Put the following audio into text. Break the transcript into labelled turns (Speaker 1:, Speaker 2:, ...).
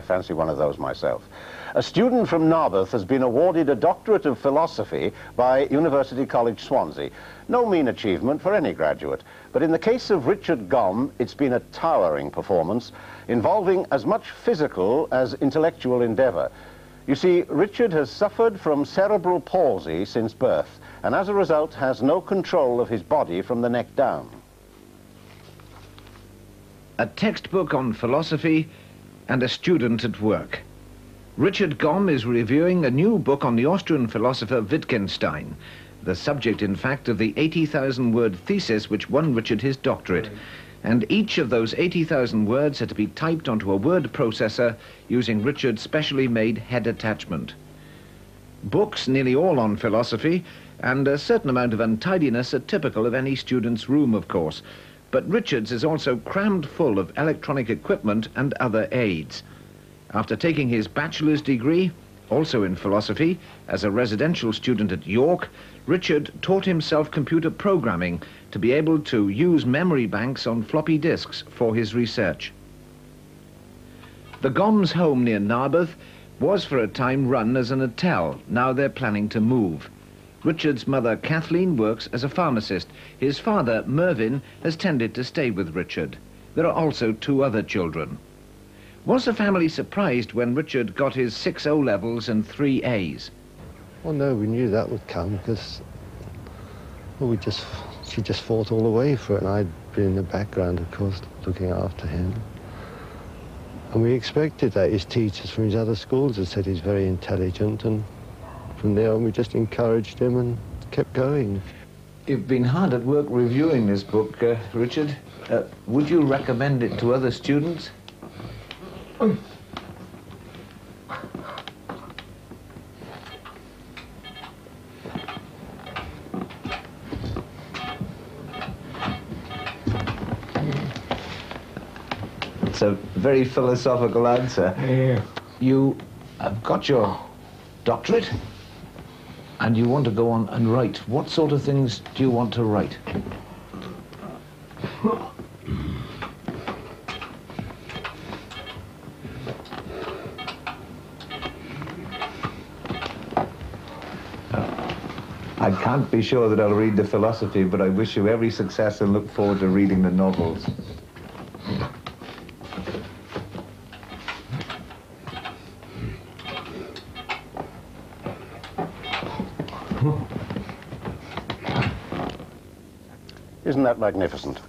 Speaker 1: I fancy one of those myself. A student from Narberth has been awarded a doctorate of philosophy by University College Swansea. No mean achievement for any graduate, but in the case of Richard Gomm, it's been a towering performance involving as much physical as intellectual endeavour. You see, Richard has suffered from cerebral palsy since birth, and as a result has no control of his body from the neck down.
Speaker 2: A textbook on philosophy and a student at work. Richard Gomm is reviewing a new book on the Austrian philosopher Wittgenstein, the subject, in fact, of the 80,000-word thesis which won Richard his doctorate. And each of those 80,000 words had to be typed onto a word processor using Richard's specially made head attachment. Books, nearly all on philosophy, and a certain amount of untidiness are typical of any student's room, of course. But Richard's is also crammed full of electronic equipment and other aids. After taking his bachelor's degree, also in philosophy, as a residential student at York, Richard taught himself computer programming to be able to use memory banks on floppy disks for his research. The Gomm's home near Narberth was for a time run as an hotel. Now they're planning to move. Richard's mother, Kathleen, works as a pharmacist. His father, Mervyn, has tended to stay with Richard. There are also 2 other children. Was the family surprised when Richard got his 6 O-levels and 3 A's?
Speaker 3: Well, no, we knew that would come because, well, she just fought all the way for it, and I'd been in the background, of course, looking after him. And we expected that. His teachers from his other schools had said he's very intelligent, and from there on we just encouraged him and kept going.
Speaker 2: You've been hard at work reviewing this book, Richard. Would you recommend it to other students? It's a very philosophical answer.
Speaker 4: Yeah.
Speaker 2: You have got your doctorate and you want to go on and write. What sort of things do you want to write? I can't be sure that I'll read the philosophy, but I wish you every success and look forward to reading the novels.
Speaker 1: Isn't that magnificent?